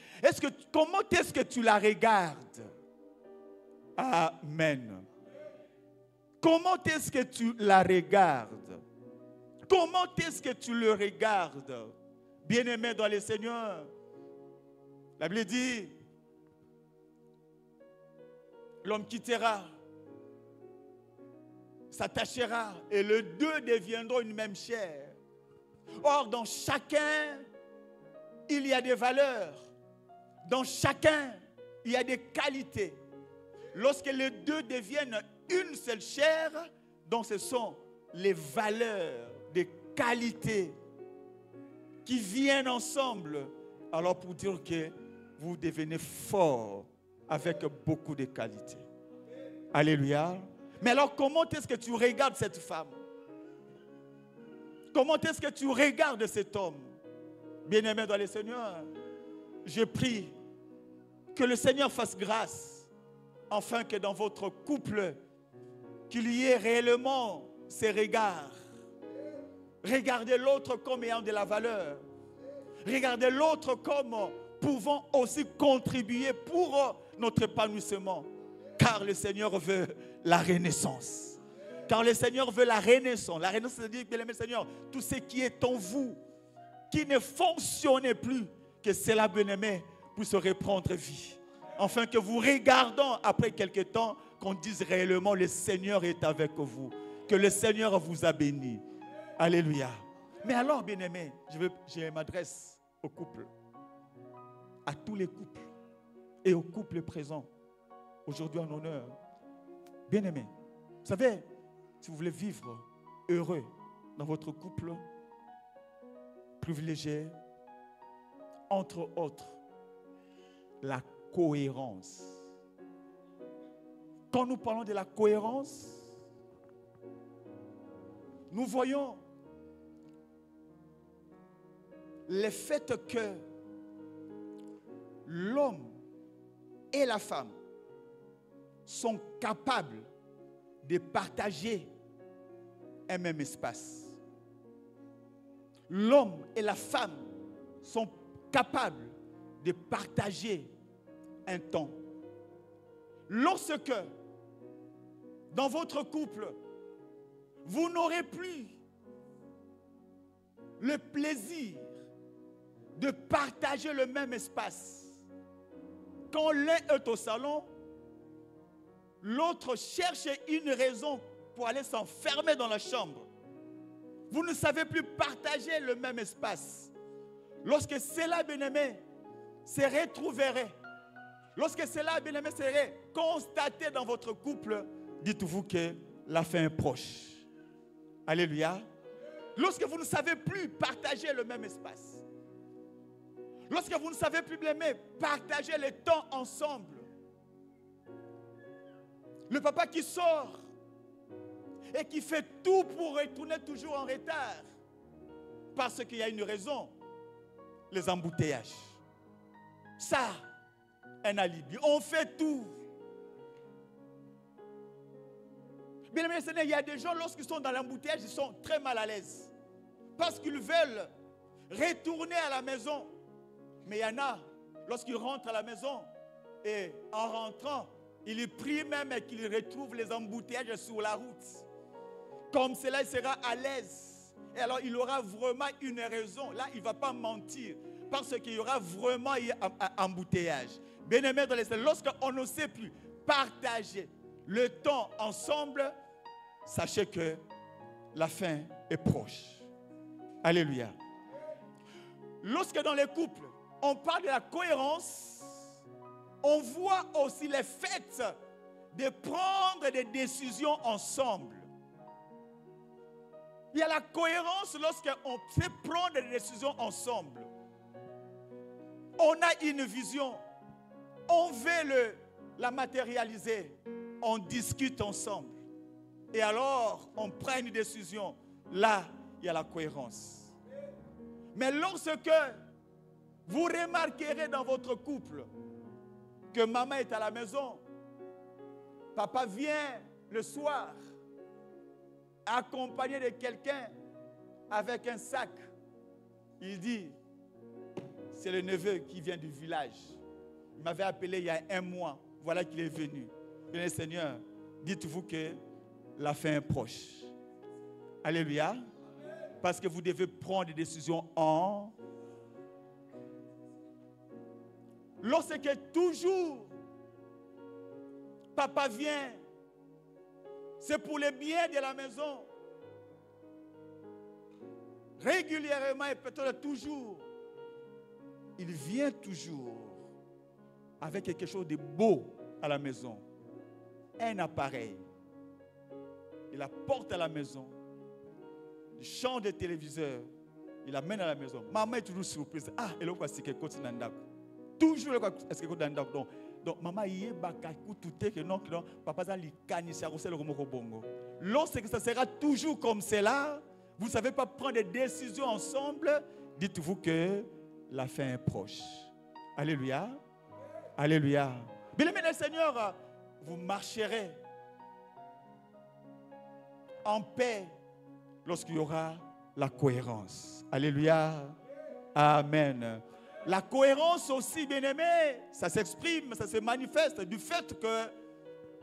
Comment est-ce que tu la regardes? Amen. Comment est-ce que tu la regardes? Comment est-ce que tu le regardes? Bien-aimé dans le Seigneur, la Bible dit, l'homme quittera, s'attachera et les deux deviendront une même chair. Or, dans chacun, il y a des valeurs. Dans chacun, il y a des qualités. Lorsque les deux deviennent une seule chair, donc ce sont les valeurs, des qualités qui viennent ensemble. Alors pour dire que vous devenez fort avec beaucoup de qualités. Alléluia. Mais alors comment est-ce que tu regardes cette femme? Comment est-ce que tu regardes cet homme? Bien-aimé dans le Seigneur, je prie que le Seigneur fasse grâce, afin que dans votre couple, qu'il y ait réellement ces regards. Regardez l'autre comme ayant de la valeur. Regardez l'autre comme pouvant aussi contribuer pour notre épanouissement. Car le Seigneur veut la renaissance. Car le Seigneur veut la renaissance. La renaissance, c'est-à-dire, bien-aimé Seigneur, tout ce qui est en vous, qui ne fonctionnait plus, que cela, bien-aimé, puisse reprendre vie. Afin que vous regardant après quelque temps, qu'on dise réellement, le Seigneur est avec vous. Que le Seigneur vous a béni. Alléluia. Mais alors, bien-aimé, je m'adresse au couple, à tous les couples et aux couples présents aujourd'hui en honneur. Bien-aimé, vous savez, si vous voulez vivre heureux dans votre couple, privilégié, entre autres, la cohérence. Quand nous parlons de la cohérence, nous voyons le fait que l'homme et la femme sont capables de partager un même espace. L'homme et la femme sont capables de partager un temps. Lorsque, dans votre couple, vous n'aurez plus le plaisir de partager le même espace. Quand l'un est au salon, l'autre cherche une raison pour aller s'enfermer dans la chambre. Vous ne savez plus partager le même espace. Lorsque cela, bien-aimé, se retrouverait, lorsque cela, bien-aimé, serait constaté dans votre couple, dites-vous que la fin est proche. Alléluia. Lorsque vous ne savez plus partager le même espace, Lorsque vous ne savez plus l'aimer, partagez le temps ensemble. Le papa qui sort et qui fait tout pour retourner toujours en retard parce qu'il y a une raison, les embouteillages. Ça, un alibi. On fait tout. Bien aimé Seigneur, il y a des gens, lorsqu'ils sont dans l'embouteillage, ils sont très mal à l'aise. Parce qu'ils veulent retourner à la maison. Mais il y en a, lorsqu'ils rentrent à la maison, et en rentrant, ils prient même qu'ils retrouvent les embouteillages sur la route. Comme cela, il sera à l'aise. Et alors, il aura vraiment une raison. Là, il ne va pas mentir. Parce qu'il y aura vraiment un embouteillage. Bien-aimés dans les Seigneurs, lorsqu'on ne sait plus partager le temps ensemble, sachez que la fin est proche. Alléluia. Lorsque dans les couples, on parle de la cohérence, on voit aussi le fait de prendre des décisions ensemble. Il y a la cohérence lorsqu'on sait prendre des décisions ensemble. On a une vision, on veut la matérialiser, on discute ensemble. Et alors, on prend une décision. Là, il y a la cohérence. Mais lorsque vous remarquerez dans votre couple que maman est à la maison, papa vient le soir accompagné de quelqu'un avec un sac, il dit, c'est le neveu qui vient du village. Il m'avait appelé il y a 1 mois. Voilà qu'il est venu. Bien, Seigneur, dites-vous que la fin est proche. Alléluia. Parce que vous devez prendre des décisions en... Lorsque toujours papa vient, c'est pour le bien de la maison. Régulièrement et peut-être toujours, il vient toujours avec quelque chose de beau à la maison. Un appareil. Il apporte à la maison. Il change de téléviseur. Il l'amène à la maison. Maman est toujours surprise. Ah, et là, c'est quelque chose dans le toujours, est-ce que dans le donc, maman, il y a tout que non, papa, ça lui cagne, c'est le bongo. Lorsque ça sera toujours comme cela, vous ne savez pas prendre des décisions ensemble, dites-vous que la fin est proche. Alléluia. Alléluia. Bien-aimé le Seigneur, vous marcherez en paix lorsqu'il y aura la cohérence. Alléluia. Amen. La cohérence aussi, bien-aimé, ça s'exprime, ça se manifeste du fait que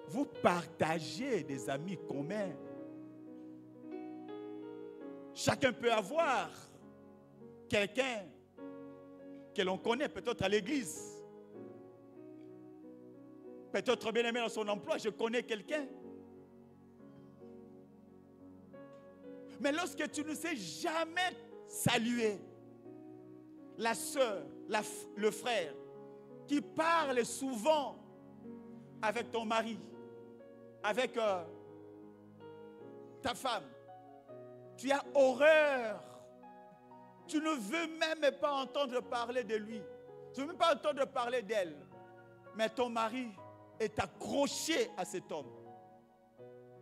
vous partagez des amis communs. Chacun peut avoir quelqu'un que l'on connaît, peut-être à l'église. Peut-être bien-aimé dans son emploi, je connais quelqu'un. Mais lorsque tu ne sais jamais saluer la soeur, le frère, qui parle souvent avec ton mari, avec ta femme, tu as horreur. Tu ne veux même pas entendre parler de lui. Tu ne veux même pas entendre parler d'elle. Mais ton mari est accroché à cet homme.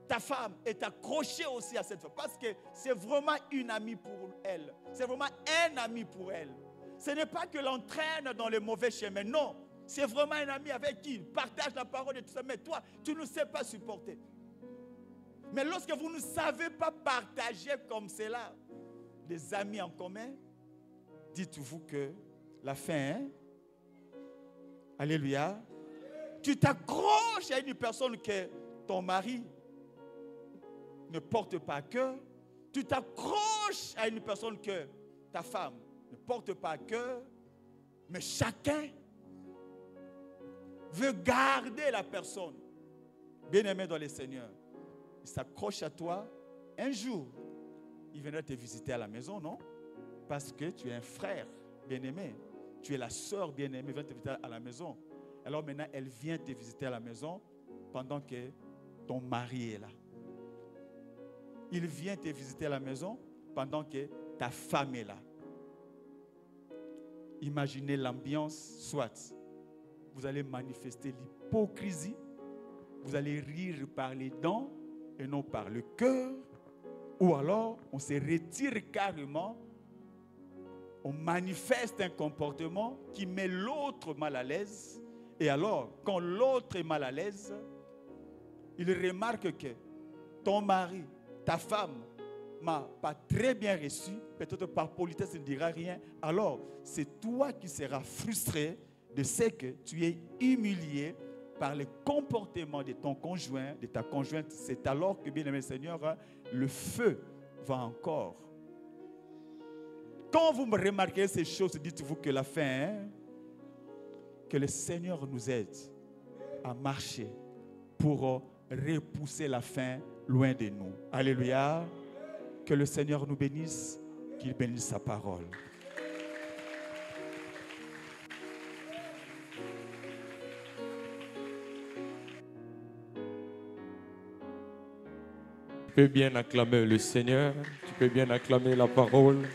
Ta femme est accrochée aussi à cette femme. Parce que c'est vraiment une amie pour elle. C'est vraiment un ami pour elle. Ce n'est pas que l'entraîne dans le mauvais chemin. Non. C'est vraiment un ami avec qui il partage la parole et tout ça. Mais toi, tu ne sais pas supporter. Mais lorsque vous ne savez pas partager comme cela, des amis en commun, dites-vous que la fin, hein? Alléluia. Tu t'accroches à une personne que ton mari ne porte pas à cœur. Tu t'accroches à une personne que ta femme ne porte pas à cœur. Mais chacun veut garder la personne. Bien-aimé dans le Seigneur, il s'accroche à toi. Un jour, il viendra te visiter à la maison, non? Parce que tu es un frère bien-aimé. Tu es la sœur bien-aimée, elle vient te visiter à la maison. Alors maintenant, elle vient te visiter à la maison pendant que ton mari est là. Il vient te visiter à la maison pendant que ta femme est là. imaginez l'ambiance, soit vous allez manifester l'hypocrisie, vous allez rire par les dents et non par le cœur, ou alors on se retire carrément, on manifeste un comportement qui met l'autre mal à l'aise, et alors quand l'autre est mal à l'aise, il remarque que ton mari, ta femme, m'a pas très bien reçu, peut-être par politesse, il ne dira rien. Alors, c'est toi qui seras frustré de ce que tu es humilié par le comportement de ton conjoint, de ta conjointe. C'est alors que, bien aimé Seigneur, le feu va encore. Quand vous me remarquez ces choses, dites-vous que la fin, que le Seigneur nous aide à marcher pour repousser la fin loin de nous. Alléluia. Que le Seigneur nous bénisse, qu'il bénisse sa parole. Tu peux bien acclamer le Seigneur, tu peux bien acclamer la parole.